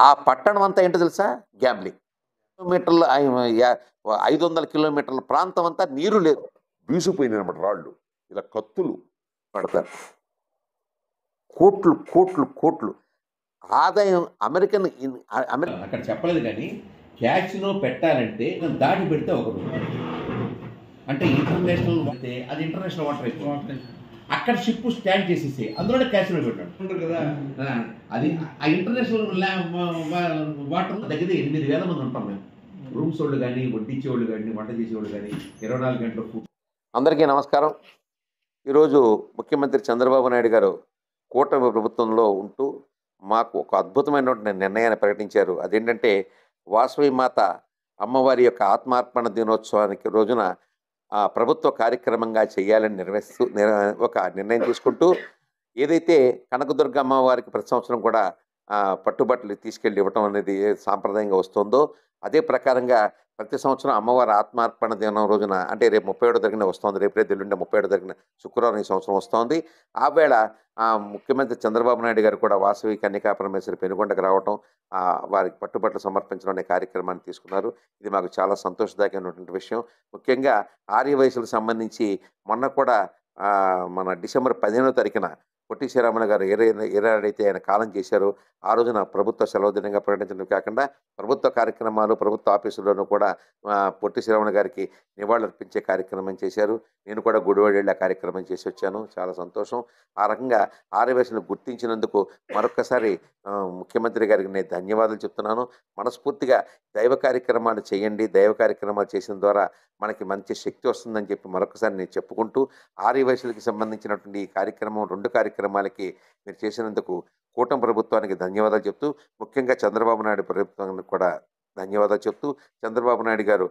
ఆ పట్టణం అంతా ఏంటో తెలుసా? గ్యాంబ్లింగ్. కిలోమీటర్ల 500 కిలోమీటర్ల ప్రాంతం అంతా నీరు లేదు. బీసుకుపోయినాయన్నమాట రాళ్ళు. ఇలా కత్తులు పడతారు. కోట్లు, కోట్లు, కోట్లు ఆదాయం అమెరికన్ అక్కడ చెప్పలేదు కానీ క్యాసినో పెట్టాలంటే దాటి పెడితే ఒక రూపాయి. అంటే ఇంటర్నేషనల్ అయితే అది ఇంటర్నేషనల్ వాటర్ అయిపోతుంది. అక్కడ షిప్ స్టాండ్ చేసేసి అందులోనే క్యాసినో పెట్టాడు కదా. అది ఆ ఇంటర్నేషనల్ వాటర్ దగ్గర 8,000 మంది ఉంటాం మేము. రూమ్స్ వాళ్ళు కానీ, వడ్డించేవాళ్ళు కానీ, వంట చేసేవాళ్ళు కానీ 24 గంటల ఫుడ్. అందరికీ నమస్కారం. ఈరోజు ముఖ్యమంత్రి చంద్రబాబు నాయుడు గారు కూటమి ప్రభుత్వంలో ఉంటూ మాకు ఒక అద్భుతమైనటువంటి నిర్ణయాన్ని ప్రకటించారు. అదేంటంటే వాసవి మాత అమ్మవారి యొక్క ఆత్మార్పణ దినోత్సవానికి రోజున ప్రభుత్వ కార్యక్రమంగా చేయాలని ఒక నిర్ణయం తీసుకుంటూ ఏదైతే కనకదుర్గ అమ్మవారికి ప్రతి సంవత్సరం కూడా పట్టుబట్టలు తీసుకెళ్ళి ఇవ్వటం అనేది సాంప్రదాయంగా వస్తుందో అదే ప్రకారంగా ప్రతి సంవత్సరం అమ్మవారి ఆత్మార్పణ దినం రోజున అంటే రేపు 37 తారీఖున వస్తుంది. రేపు ఎల్లుండి 37 తారీఖున శుక్రవారం ఈ సంవత్సరం వస్తోంది. ఆ వేళ ముఖ్యమంత్రి చంద్రబాబు నాయుడు గారు కూడా వాసవి కన్యకా పరమేశ్వరి పెనుగొండకు రావటం, వారికి పట్టుబట్టలు సమర్పించడం అనే కార్యక్రమాన్ని తీసుకున్నారు. ఇది మాకు చాలా సంతోషదాయకమైనటువంటి విషయం. ముఖ్యంగా ఆర్య వయసులకు సంబంధించి మొన్న కూడా మన డిసెంబర్ 15వ తారీఖున పొట్టి శ్రీరాములు గారు ఏనాడైతే ఆయన కాలం చేశారో ఆ రోజున ప్రభుత్వ సెలవు దినంగా ప్రకటించడం కాకుండా ప్రభుత్వ కార్యక్రమాలు ప్రభుత్వ ఆఫీసుల్లోనూ కూడా పొట్టి శ్రీరాములు గారికి నివాళులర్పించే కార్యక్రమం చేశారు. నేను కూడా గుడివాడ వెళ్ళి ఆ కార్యక్రమం చేసి వచ్చాను. చాలా సంతోషం. ఆ రకంగా ఆర్యవేశను గుర్తించినందుకు మరొక్కసారి ముఖ్యమంత్రి గారికి నేను ధన్యవాదాలు చెప్తున్నాను. మనస్ఫూర్తిగా దైవ కార్యక్రమాలు చేయండి. దైవ కార్యక్రమాలు చేసిన ద్వారా మనకి మంచి శక్తి వస్తుందని చెప్పి మరొకసారి నేను చెప్పుకుంటూ ఆర్యవైశ్యులకి సంబంధించినటువంటి ఈ కార్యక్రమం 2 కార్యక్రమాలకి మీరు చేసినందుకు కూటమి ప్రభుత్వానికి ధన్యవాదాలు చెప్తూ ముఖ్యంగా చంద్రబాబు నాయుడు ప్రభుత్వానికి కూడా ధన్యవాదాలు చెప్తూ చంద్రబాబు నాయుడు గారు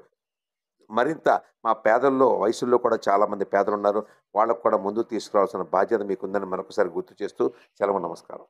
మరింత మా పేదల్లో వయసుల్లో కూడా చాలామంది పేదలు ఉన్నారు. వాళ్ళకు కూడా ముందుకు తీసుకురావాల్సిన బాధ్యత మీకుందని మరొకసారి గుర్తు చేస్తూ సెలవు. నమస్కారం.